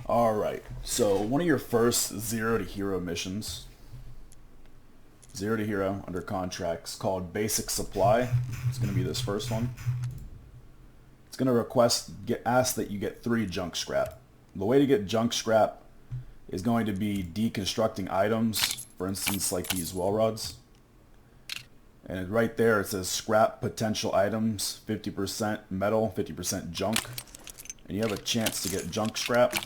Alright, so one of your first Zero to Hero missions, Zero to Hero under contracts, called Basic Supply. It's going to be this first one. It's going to ask that you get 3 junk scrap. The way to get junk scrap is going to be deconstructing items, for instance like these well rods. And right there it says scrap potential items, 50% metal, 50% junk. And you have a chance to get junk scrap.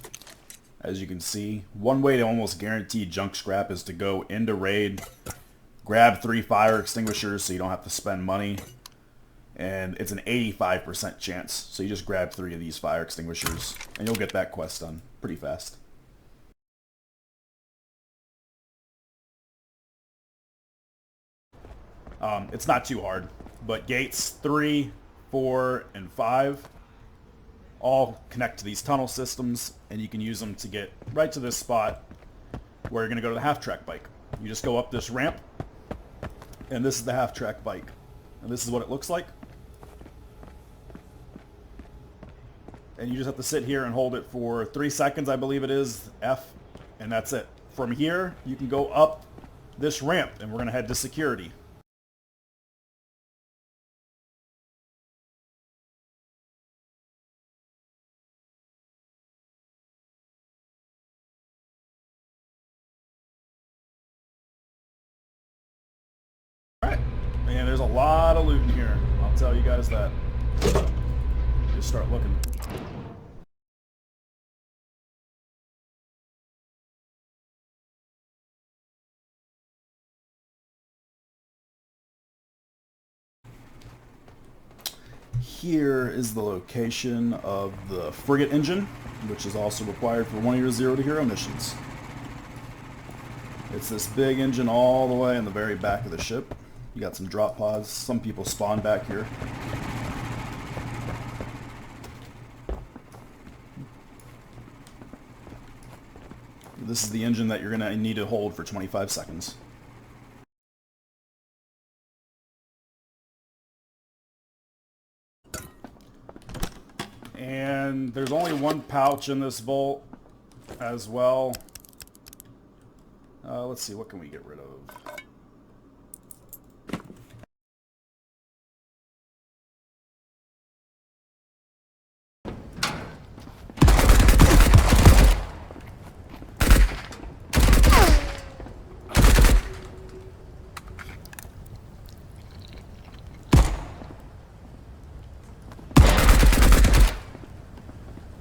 As you can see, one way to almost guarantee junk scrap is to go into raid, grab 3 fire extinguishers so you don't have to spend money, and it's an 85% chance. So you just grab 3 of these fire extinguishers and you'll get that quest done pretty fast. It's not too hard, but gates 3, 4, and 5 all connect to these tunnel systems, and you can use them to get right to this spot where you're going to go to the half-track bike. You just go up this ramp, and this is the half-track bike. And this is what it looks like. And you just have to sit here and hold it for 3 seconds, I believe it is, F, and that's it. From here, you can go up this ramp, and we're going to head to security. Man, there's a lot of loot in here. I'll tell you guys that. Just start looking. Here is the location of the frigate engine, which is also required for one of your Zero to Hero missions. It's this big engine all the way in the very back of the ship. You got some drop pods. Some people spawn back here. This is the engine that you're going to need to hold for 25 seconds. And there's only 1 pouch in this vault as well. Let's see, what can we get rid of?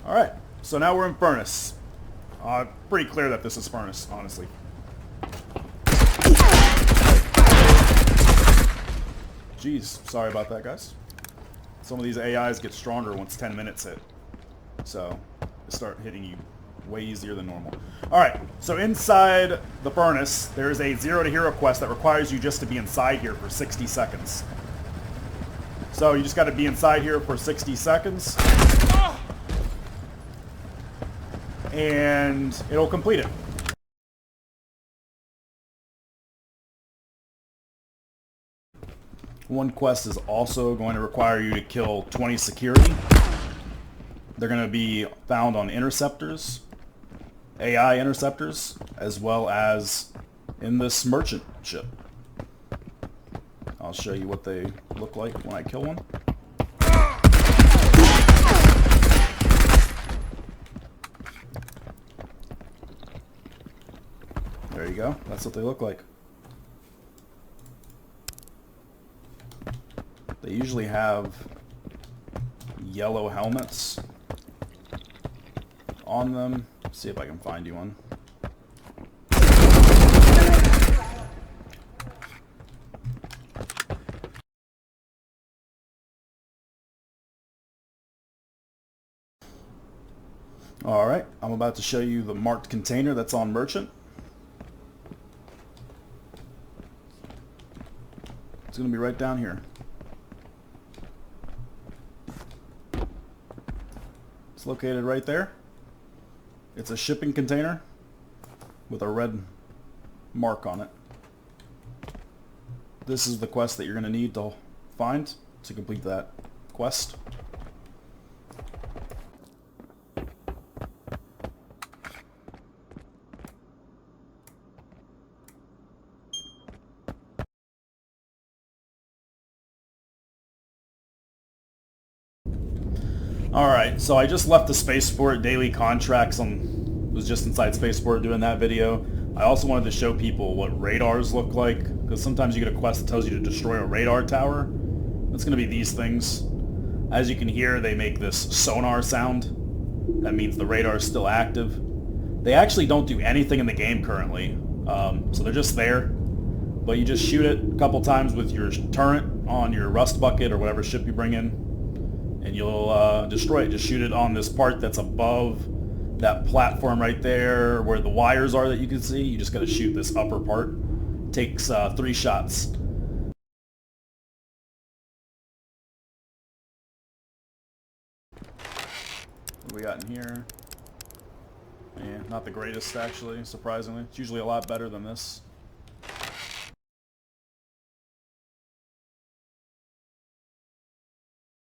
Alright, so now we're in Furnace. Pretty clear that this is Furnace, honestly. Jeez, sorry about that, guys. Some of these AIs get stronger once 10 minutes hit. So, they start hitting you way easier than normal. Alright, so inside the Furnace, there's a Zero to Hero quest that requires you just to be inside here for 60 seconds. So, you just gotta be inside here for 60 seconds. And it'll complete it. One quest is also going to require you to kill 20 security. They're going to be found on interceptors, AI interceptors, as well as in this merchant ship. I'll show you what they look like when I kill one. There you go. That's what they look like. They usually have yellow helmets on them. Let's see if I can find you one. Alright, I'm about to show you the marked container that's on Merchant. It's going to be right down here. It's located right there. It's a shipping container with a red mark on it. This is the quest that you're going to need to find to complete that quest. Alright, so I just left the spaceport daily contracts was just inside spaceport doing that video. I also wanted to show people what radars look like, because sometimes you get a quest that tells you to destroy a radar tower. It's going to be these things. As you can hear, they make this sonar sound. That means the radar is still active. They actually don't do anything in the game currently, so they're just there. But you just shoot it a couple times with your turret on your rust bucket or whatever ship you bring in, and you'll destroy it. Just shoot it on this part that's above that platform right there where the wires are that you can see. You just got to shoot this upper part. Takes 3 shots. What do we got in here? Yeah, not the greatest actually, surprisingly. It's usually a lot better than this.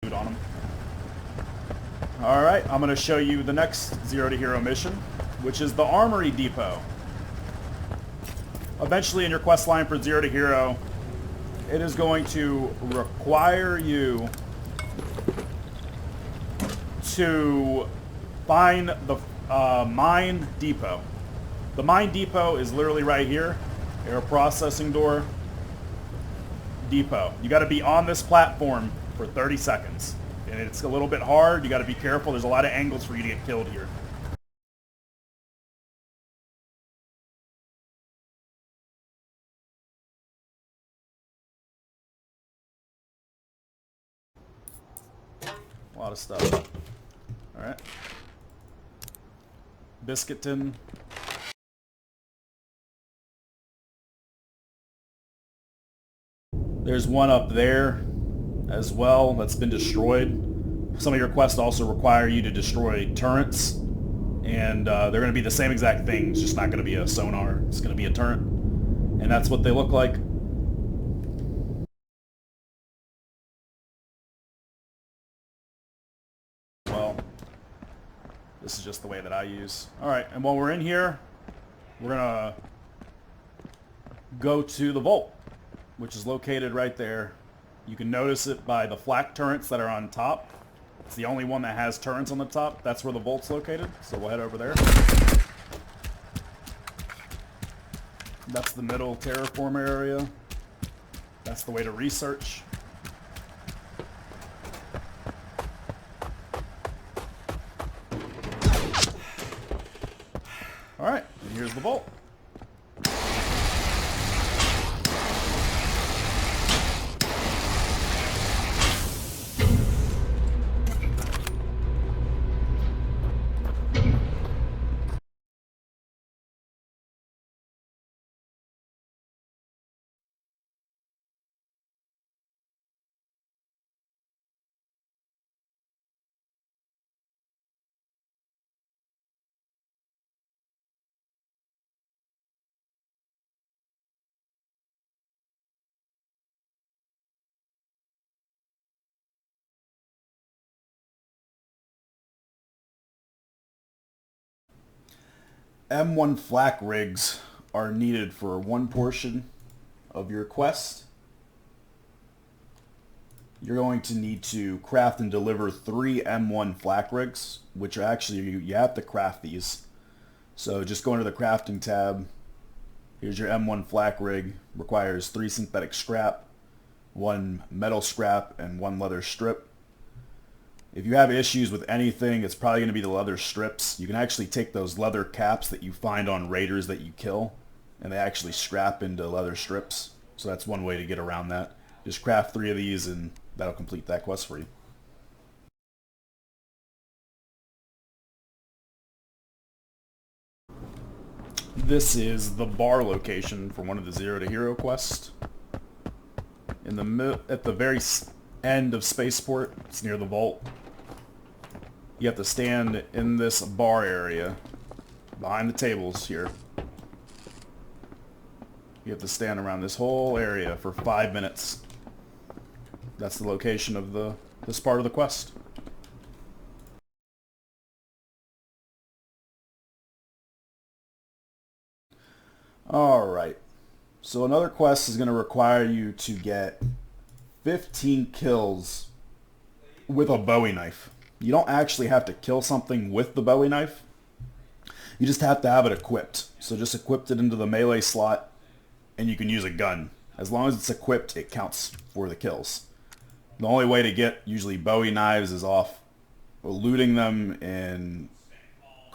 On them. Alright, I'm going to show you the next Zero to Hero mission, which is the Armory Depot. Eventually in your quest line for Zero to Hero, it is going to require you to find the mine depot. The mine depot is literally right here. Air processing door depot. You got to be on this platform for 30 seconds. And it's a little bit hard. You got to be careful. There's a lot of angles for you to get killed here. A lot of stuff. Alright. Biscuit tin. There's one up there as well that's been destroyed. Some of your quests also require you to destroy turrets, and they're going to be the same exact thing. It's just not going to be a sonar. It's going to be a turret, and that's what they look like. Well, this is just the way that I use. Alright, and while we're in here, we're going to go to the vault, which is located right there. You can notice it by the flak turrets that are on top. It's the only one that has turrets on the top. That's where the vault's located. So we'll head over there. That's the middle terraform area. That's the way to research. Alright, and here's the vault. M1 flak rigs are needed for one portion of your quest. You're going to need to craft and deliver 3 M1 flak rigs, which are actually, you have to craft these. So just go into the crafting tab. Here's your M1 flak rig. Requires 3 synthetic scrap, 1 metal scrap, and 1 leather strip. If you have issues with anything, it's probably going to be the leather strips. You can actually take those leather caps that you find on raiders that you kill, and they actually scrap into leather strips. So that's one way to get around that. Just craft 3 of these and that'll complete that quest for you. This is the bar location for one of the Zero to Hero quests. At the very end of Spaceport, it's near the vault. You have to stand in this bar area, behind the tables here. You have to stand around this whole area for 5 minutes. That's the location of this part of the quest. Alright, so another quest is going to require you to get 15 kills with a Bowie knife. You don't actually have to kill something with the Bowie knife. You just have to have it equipped. So just equip it into the melee slot, and you can use a gun. As long as it's equipped, it counts for the kills. The only way to get usually Bowie knives is off looting them in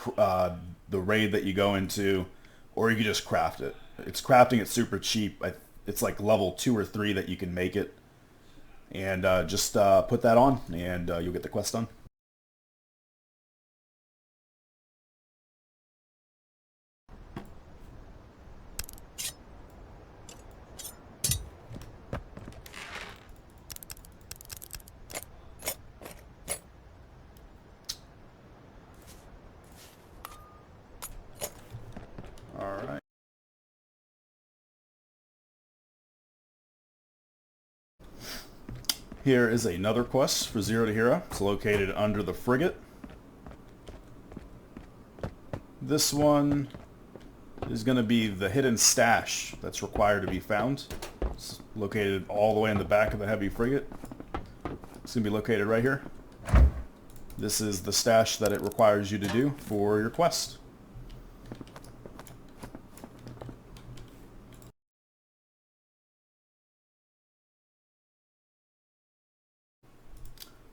the raid that you go into, or you can just craft it. Crafting it super cheap. It's like level 2 or 3 that you can make it. And just put that on, and you'll get the quest done. Alright. Here is another quest for 0 to Hero. It's located under the frigate. This one is going to be the hidden stash that's required to be found. It's located all the way in the back of the heavy frigate. It's going to be located right here. This is the stash that it requires you to do for your quest.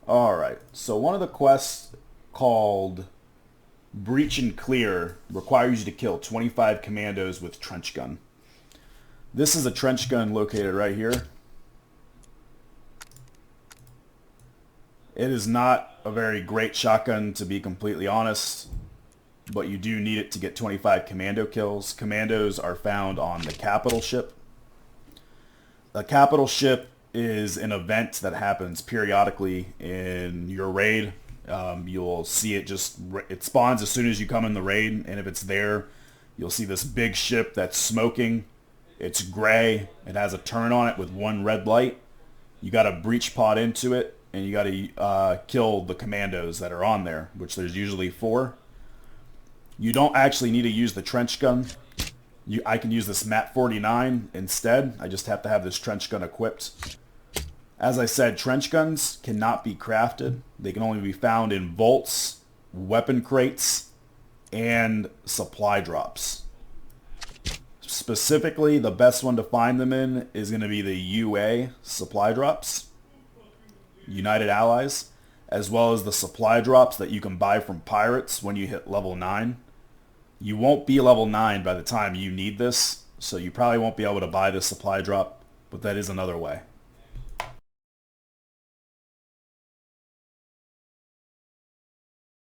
Alright, so one of the quests called Breach and Clear requires you to kill 25 commandos with trench gun. This is a trench gun located right here. It is not a very great shotgun, to be completely honest, but you do need it to get 25 commando kills. Commandos are found on the capital ship. The capital ship is an event that happens periodically in your raid. You'll see it spawns as soon as you come in the raid, and if it's there, you'll see this big ship that's smoking. It's gray. It has a turn on it with one red light. You got to breach pod into it, and you got to kill the commandos that are on there, which there's usually 4. You don't actually need to use the trench gun. I can use this MAT 49 instead. I just have to have this trench gun equipped. As I said, trench guns cannot be crafted. They can only be found in vaults, weapon crates, and supply drops. Specifically, the best one to find them in is going to be the UA supply drops, United Allies, as well as the supply drops that you can buy from pirates when you hit level 9. You won't be level 9 by the time you need this, so you probably won't be able to buy this supply drop, but that is another way.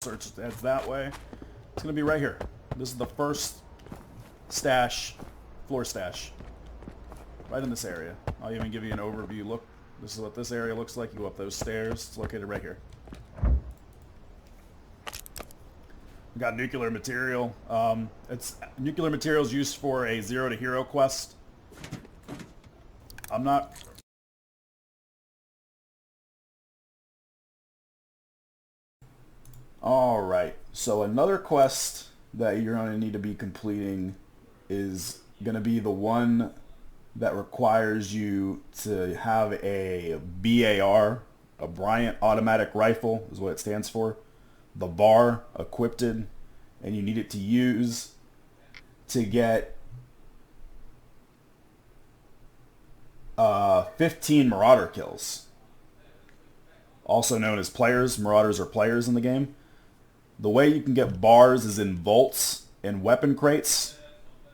Search heads that way. It's going to be right here. This is the first stash, floor stash, right in this area. I'll even give you an overview look. This is what this area looks like. You go up those stairs. It's located right here. We got nuclear material. It's nuclear materials used for a 0 to Hero quest. I'm not... Alright, so another quest that you're going to need to be completing is going to be the one that requires you to have a BAR, a Bryant Automatic Rifle is what it stands for. The bar equipped, and you need it to use to get 15 Marauder kills. Also known as players. Marauders are players in the game. The way you can get bars is in vaults and weapon crates.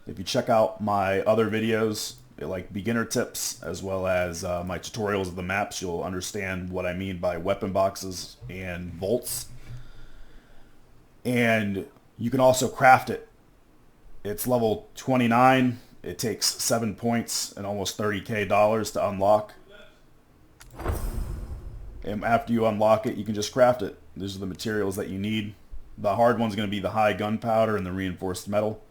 If you check out my other videos, like beginner tips, as well as my tutorials of the maps, you'll understand what I mean by weapon boxes and vaults. And you can also craft it. It's level 29. It takes 7 points and almost $30K to unlock. And after you unlock it, you can just craft it. These are the materials that you need. The hard one's going to be the high gunpowder and the reinforced metal.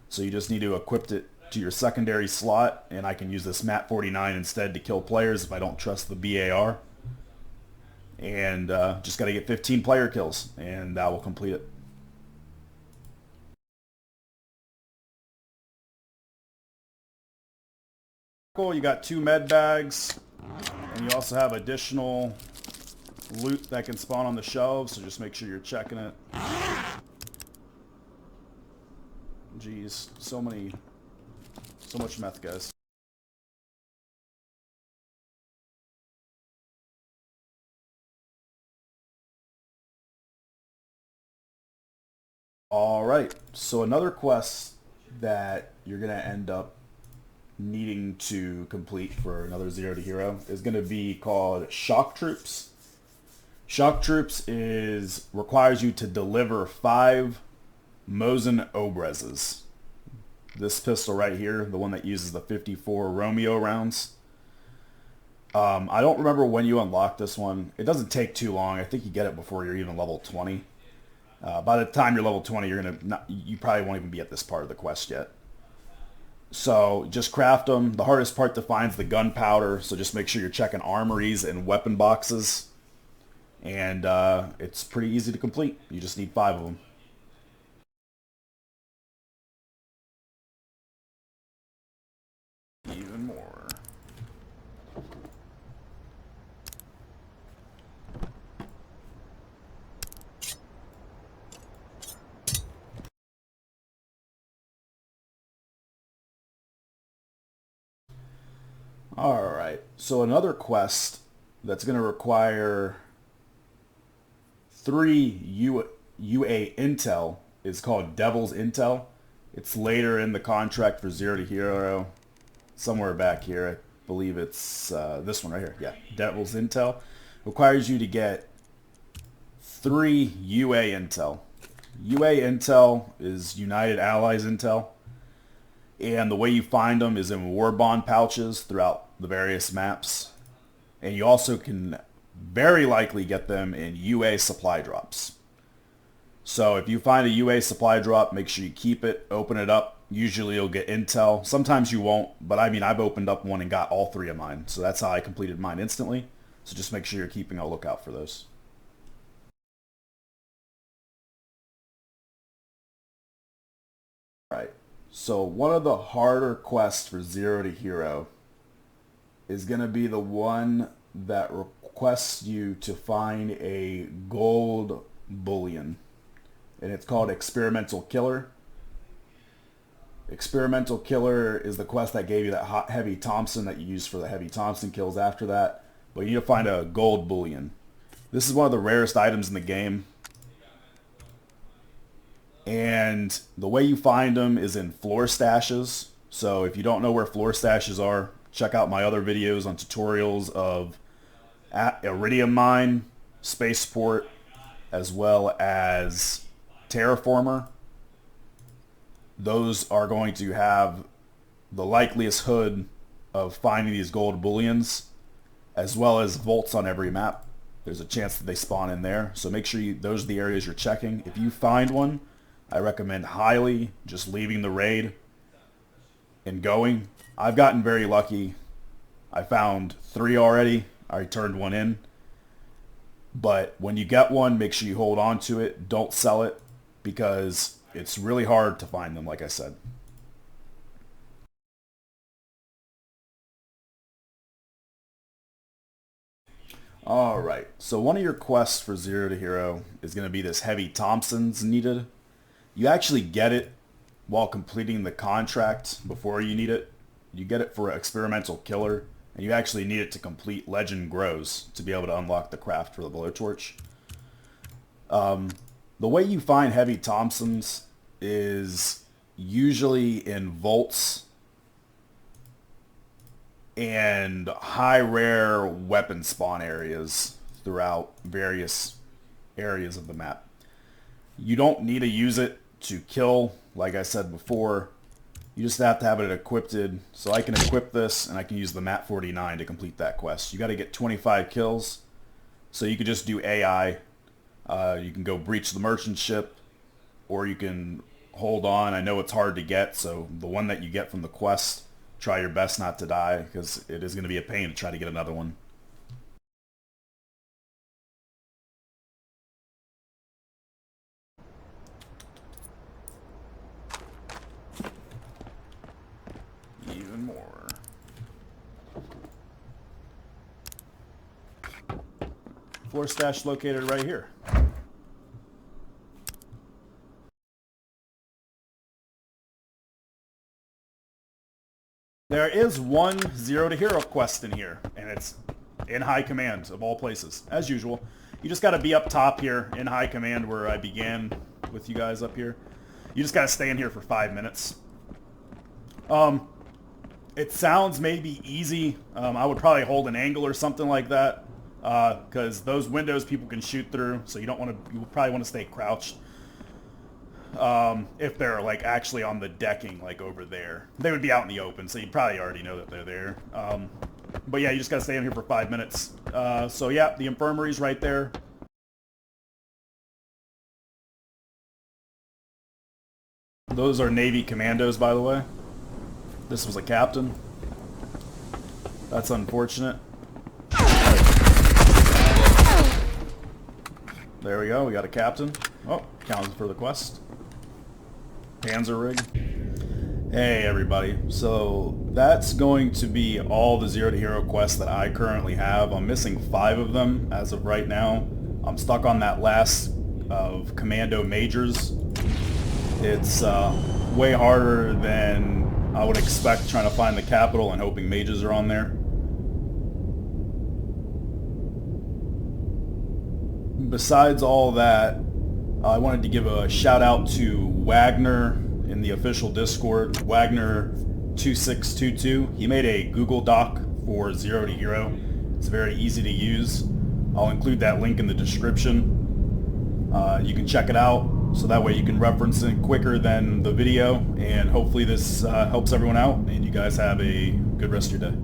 So you just need to equip it to your secondary slot, and I can use this MAT 49 instead to kill players if I don't trust the BAR. And just got to get 15 player kills, and that will complete it. Cool, you got 2 med bags, and you also have additional loot that can spawn on the shelves, so just make sure you're checking it. Jeez, so much meth, guys. Alright, so another quest that you're going to end up needing to complete for another Zero to Hero is going to be called Shock Troops. Shock Troops requires you to deliver 5 Mosin Obrezes. This pistol right here, the one that uses the 54 Romeo rounds. I don't remember when you unlock this one. It doesn't take too long. I think you get it before you're even level 20. By the time you're level 20, you probably won't even be at this part of the quest yet. So just craft them. The hardest part to find is the gunpowder, so just make sure you're checking armories and weapon boxes. And it's pretty easy to complete. You just need 5 of them. Even more. Alright, so another quest that's going to require 3 UA intel is called Devil's Intel. It's later in the contract for Zero to Hero, somewhere back here. I believe it's this one right here. Yeah, Devil's Intel. Requires you to get 3 UA intel. UA intel is United Allies intel. And the way you find them is in war bond pouches throughout the various maps. And you also can very likely get them in UA supply drops. So if you find a UA supply drop, make sure you keep it, open it up. Usually you'll get intel. Sometimes you won't, but I mean, I've opened up one and got all 3 of mine. So that's how I completed mine instantly. So just make sure you're keeping a lookout for those. All right. So one of the harder quests for Zero to Hero is going to be the one that requests you to find a gold bullion. And it's called Experimental Killer. Experimental Killer is the quest that gave you that Heavy Thompson that you use for the Heavy Thompson kills after that. But you need to find a gold bullion. This is one of the rarest items in the game. And the way you find them is in floor stashes. So if you don't know where floor stashes are, check out my other videos on tutorials of Iridium Mine, Spaceport, as well as Terraformer. Those are going to have the likeliest hood of finding these gold bullions, as well as vaults on every map. There's a chance that they spawn in there. So make sure those are the areas you're checking. If you find one, I recommend highly just leaving the raid and going. I've gotten very lucky. I found 3 already. I turned 1 in. But when you get one, make sure you hold on to it. Don't sell it because it's really hard to find them, like I said. Alright, so one of your quests for Zero to Hero is going to be this Heavy Thompson's needed. You actually get it while completing the contract before you need it. You get it for Experimental Killer, and you actually need it to complete Legend Grows to be able to unlock the craft for the blowtorch. The way you find Heavy Thompsons is usually in vaults and high rare weapon spawn areas throughout various areas of the map. You don't need to use it to kill, like I said before. You just have to have it equipped. So I can equip this and I can use the MAT 49 to complete that quest. You got to get 25 kills. So you could just do AI. You can go breach the merchant ship, or you can hold on. I know it's hard to get, so the one that you get from the quest, try your best not to die, because it is going to be a pain to try to get another one. Even more. Floor stash located right here. There is one Zero to Hero quest in here, and it's in High Command, of all places, as usual. You just gotta be up top here in High Command where I began with you guys up here. You just gotta stay in here for 5 minutes. It sounds maybe easy. I would probably hold an angle or something like that, because those windows people can shoot through, so you would probably want to stay crouched. If they're like actually on the decking, like over there. They would be out in the open, so you'd probably already know that they're there. But yeah, you just gotta stay in here for 5 minutes. So yeah, the infirmary's right there. Those are Navy commandos, by the way. This was a captain. That's unfortunate. There we go, we got a captain. Oh, counting for the quest. Panzer rig. Hey everybody, so that's going to be all the Zero to Hero quests that I currently have. I'm missing 5 of them as of right now. I'm stuck on that last of Commando Majors. It's way harder than I would expect, trying to find the capital and hoping mages are on there. Besides all that, I wanted to give a shout out to Wagner in the official Discord, Wagner2622. He made a Google Doc for Zero to Hero. It's very easy to use. I'll include that link in the description. You can check it out, so that way you can reference it quicker than the video, and hopefully this helps everyone out, and you guys have a good rest of your day.